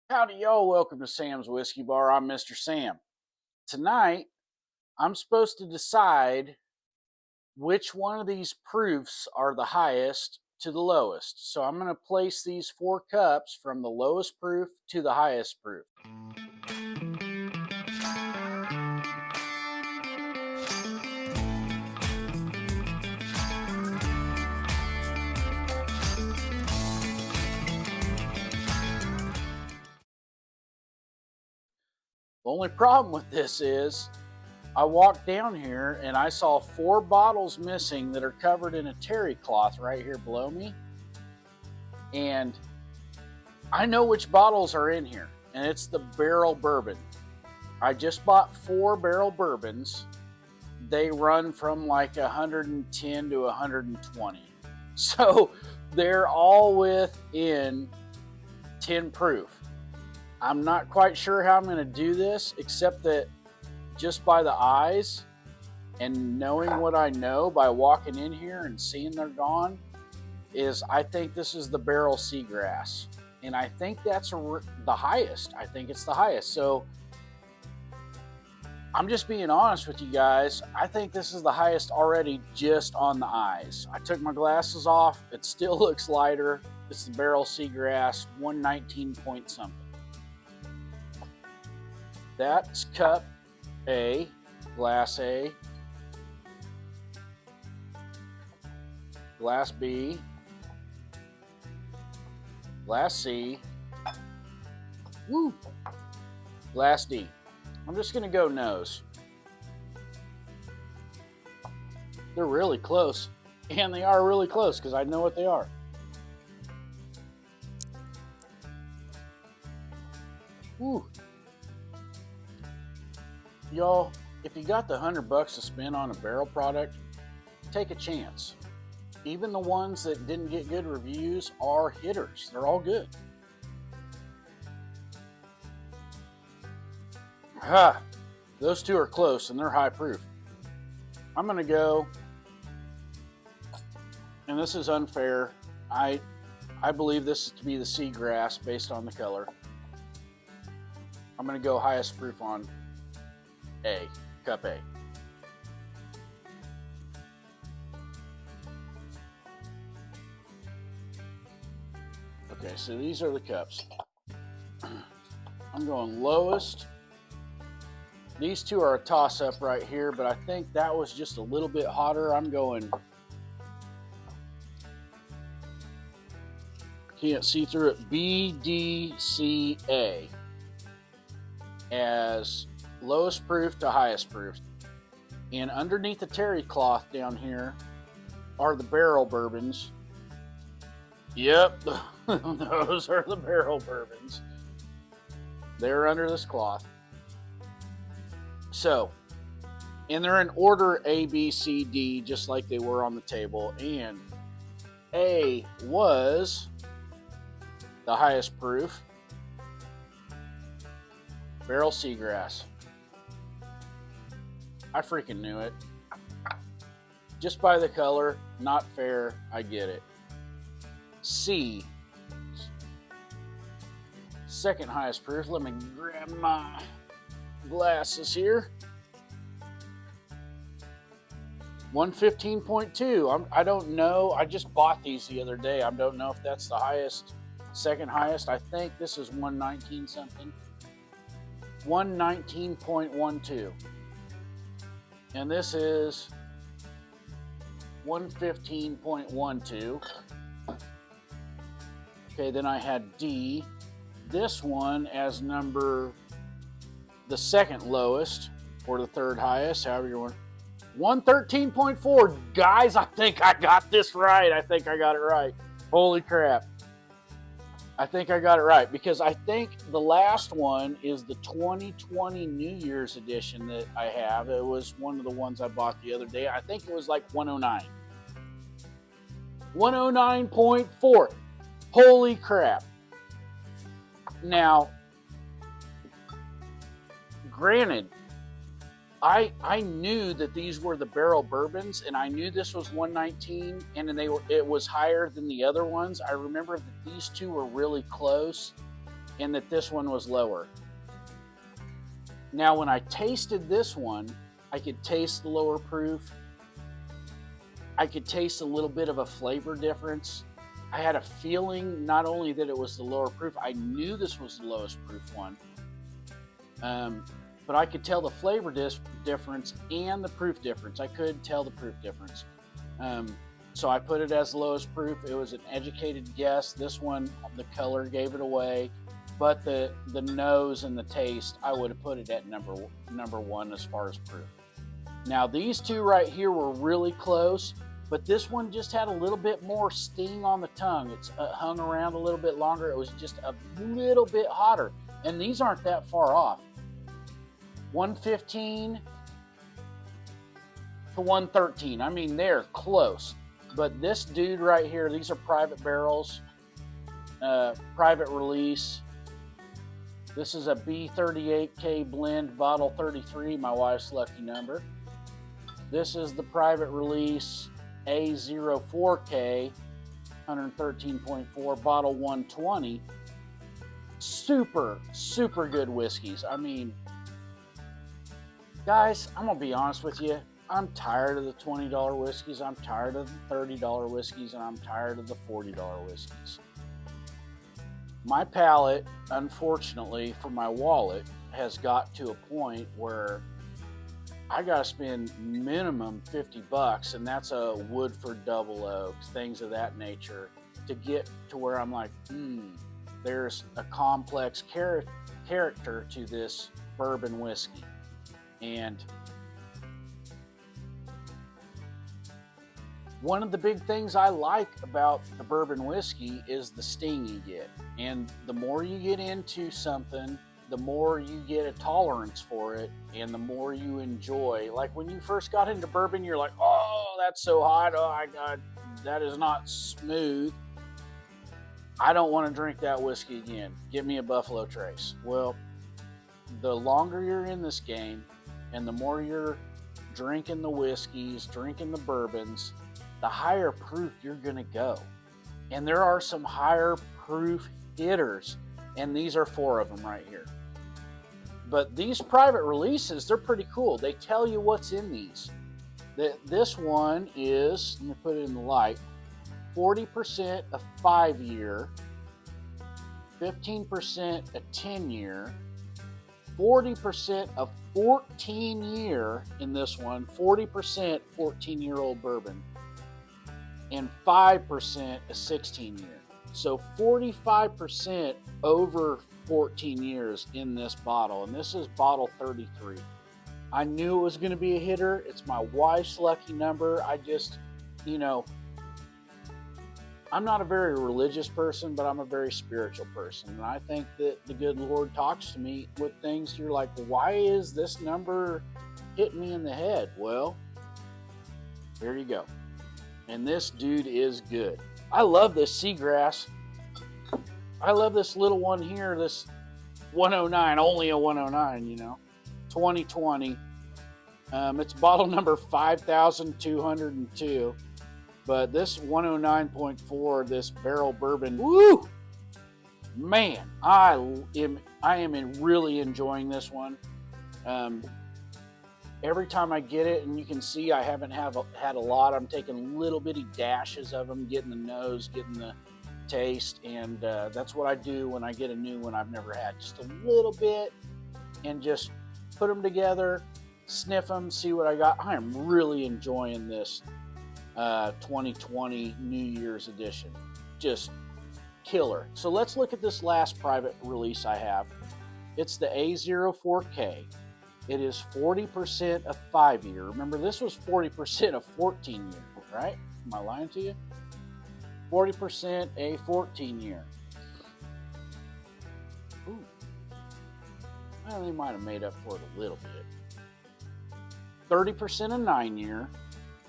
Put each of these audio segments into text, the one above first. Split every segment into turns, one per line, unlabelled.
Howdy, y'all. Welcome to Sam's Whiskey Bar. I'm Mr. Sam. Tonight, I'm supposed to decide which one of these proofs are the highest to the lowest. So I'm going to place these 4 cups from the lowest proof to the highest proof. The only problem with this is I walked down here and I saw 4 bottles missing that are covered in a terry cloth right here below me. And I know which bottles are in here, and it's the Barrell Bourbon. I just bought 4 Barrell Bourbons. They run from like 110 to 120. So they're all within 10 proof. I'm not quite sure how I'm going to do this, except that just by the eyes and knowing what I know by walking in here and seeing they're gone, is I think this is the Barrell Seagrass. And I think that's the highest. I think it's the highest. So I'm just being honest with you guys. I think this is the highest already just on the eyes. I took my glasses off. It still looks lighter. It's the Barrell Seagrass, 119 point something. That's cup A, glass A, glass B, glass C, glass D. I'm just going to go nose. They're really close, and they are really close because I know what they are. Woo. Y'all, if you got the $100 to spend on a Barrell product, take a chance. Even the ones that didn't get good reviews are hitters. They're all good. Those 2 are close and they're high proof. I'm going to go, and this is unfair. I believe this is to be the Seagrass based on the color. I'm going to go highest proof on A, cup A. Okay, so these are the cups. I'm going lowest. These 2 are a toss-up right here, but I think that was just a little bit hotter. I'm going, can't see through it, B, D, C, A as lowest proof to highest proof. And underneath the terry cloth down here are the Barrell Bourbons. Yep, those are the Barrell Bourbons. They're under this cloth. So, and they're in order A, B, C, D, just like they were on the table. And A was the highest proof, Barrell Seagrass. I freaking knew it. Just by the color, not fair, I get it. C, second highest proof. Let me grab my glasses here. 115.2. I don't know. I just bought these the other day. I don't know if that's the highest, second highest. I think this is 119 something. 119.12. And this is 115.12. Okay, then I had D. This one as the second lowest, or the third highest, however you want. 113.4. Guys, I think I got this right. I think I got it right. Holy crap. I think I got it right, because I think the last one is the 2020 New Year's edition that I have. It was one of the ones I bought the other day. I think it was like 109. 109.4. Holy crap. Now, granted, I knew that these were the Barrell Bourbons, and I knew this was 119, and it was higher than the other ones. I remember that these 2 were really close, and that this one was lower. Now, when I tasted this one, I could taste the lower proof. I could taste a little bit of a flavor difference. I had a feeling not only that it was the lower proof, I knew this was the lowest proof one. But I could tell the flavor difference and the proof difference. I could tell the proof difference. So I put it as the lowest proof. It was an educated guess. This one, the color gave it away, but the nose and the taste, I would have put it at number one as far as proof. Now these two right here were really close, but this one just had a little bit more sting on the tongue. It's hung around a little bit longer. It was just a little bit hotter, and these aren't that far off. 115 to 113. I mean, they're close. But this dude right here, these are private barrels, private release. This is a B38K blend, bottle 33, my wife's lucky number. This is the private release A04K, 113.4, bottle 120. Super, super good whiskeys. I mean, guys, I'm going to be honest with you. I'm tired of the $20 whiskeys. I'm tired of the $30 whiskeys, and I'm tired of the $40 whiskeys. My palate, unfortunately, for my wallet, has got to a point where I got to spend minimum $50, and that's a Woodford Double Oak, things of that nature, to get to where I'm like, there's a complex character to this bourbon whiskey. And one of the big things I like about the bourbon whiskey is the sting you get. And the more you get into something, the more you get a tolerance for it, and the more you enjoy. Like when you first got into bourbon, you're like, oh, that's so hot. Oh my God, that is not smooth. I don't want to drink that whiskey again. Give me a Buffalo Trace. Well, the longer you're in this game and the more you're drinking the whiskeys, drinking the bourbons, the higher proof you're going to go. And there are some higher proof hitters, and these are 4 of them right here. But these private releases, they're pretty cool. They tell you what's in these. This one is, let me put it in the light, 40% a 5-year, 15% a 10-year, 40% a 14-year in this one, 40% 14-year-old bourbon, and 5% a 16-year. So 45% over 14 years in this bottle, and this is bottle 33. I knew it was going to be a hitter. It's my wife's lucky number. I just, I'm not a very religious person, but I'm a very spiritual person. And I think that the good Lord talks to me with things. You're like, why is this number hitting me in the head? Well, there you go. And this dude is good. I love this seagrass. I love this little one here, this 109, only a 109, 2020. It's bottle number 5,202. But this 109.4, this Barrell Bourbon, woo! Man, I am really enjoying this one. Every time I get it, and you can see I haven't had a lot. I'm taking little bitty dashes of them, getting the nose, getting the taste, and that's what I do when I get a new one I've never had. Just a little bit, and just put them together, sniff them, see what I got. I am really enjoying this 2020 New Year's edition. Just killer. So let's look at this last private release I have. It's the A04K. It is 40% a 5-year. Remember, this was 40% a 14-year, right? Am I lying to you? 40% a 14-year. Ooh. Well, they might have made up for it a little bit. 30% a 9-year,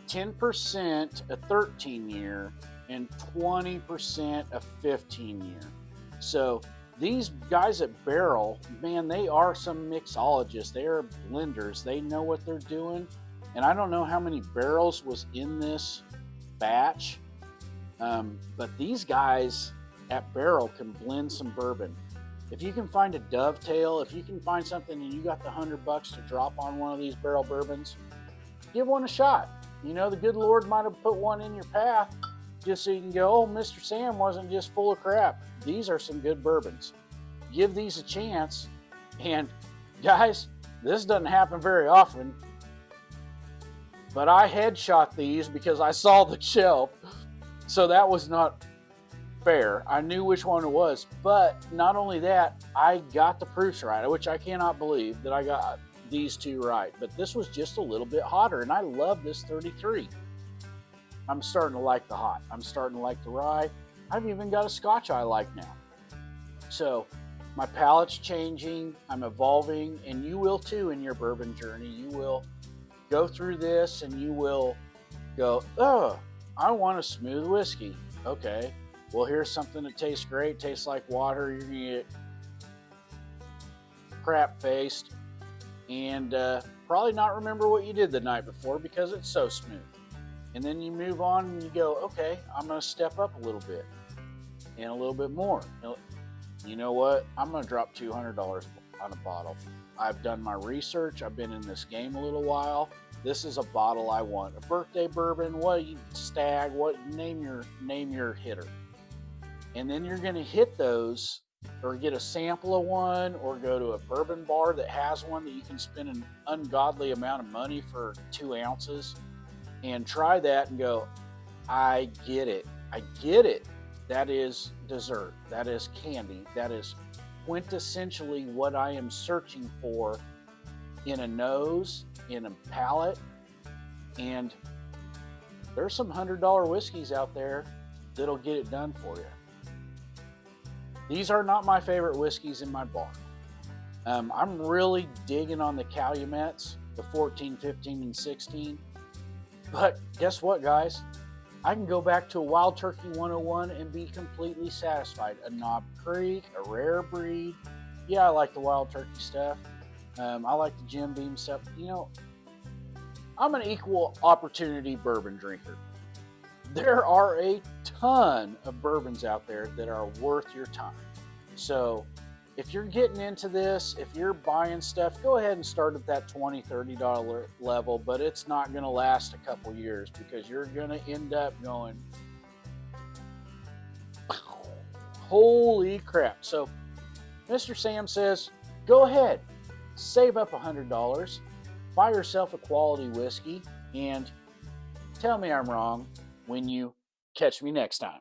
10% a 13-year, and 20% a 15-year. So these guys at Barrell, man, they are some mixologists. They are blenders. They know what they're doing. And I don't know how many barrels was in this batch, but these guys at Barrell can blend some bourbon. If you can find a dovetail, if you can find something and you got the $100 to drop on one of these barrel bourbons, give one a shot. You know, the good Lord might have put one in your path just so you can go, oh, Mr. Sam wasn't just full of crap. These are some good bourbons. Give these a chance. And guys, this doesn't happen very often, but I headshot these because I saw the shelf. So that was not fair. I knew which one it was, but not only that, I got the proofs right, which I cannot believe that I got these two right. But this was just a little bit hotter, and I love this 33. I'm starting to like the hot. I'm starting to like the rye. I've even got a Scotch I like now. So my palate's changing. I'm evolving, and you will too in your bourbon journey. You will go through this, and you will go, oh, I want a smooth whiskey. Okay. Well, here's something that tastes great, tastes like water. You're going to get crap-faced and probably not remember what you did the night before because it's so smooth. And then you move on and you go, okay, I'm going to step up a little bit and a little bit more. You know what? I'm going to drop $200 on a bottle. I've done my research. I've been in this game a little while. This is a bottle I want. A birthday bourbon, what you stag, what name your hitter. And then you're going to hit those or get a sample of one or go to a bourbon bar that has one that you can spend an ungodly amount of money for 2 ounces and try that and go, I get it. I get it. That is dessert. That is candy. That is quintessentially what I am searching for in a nose, in a palate. And there's some $100 whiskeys out there that'll get it done for you. These are not my favorite whiskeys in my bar. I'm really digging on the Calumets, the 14, 15, and 16. But guess what, guys? I can go back to a Wild Turkey 101 and be completely satisfied. A Knob Creek, a Rare Breed. Yeah, I like the Wild Turkey stuff. I like the Jim Beam stuff. You know, I'm an equal opportunity bourbon drinker. There are a ton of bourbons out there that are worth your time. So if you're getting into this, if you're buying stuff, go ahead and start at that $20, $30 level, but it's not going to last a couple years because you're going to end up going, holy crap. So Mr. Sam says, go ahead, save up $100, buy yourself a quality whiskey, and tell me I'm wrong when you catch me next time.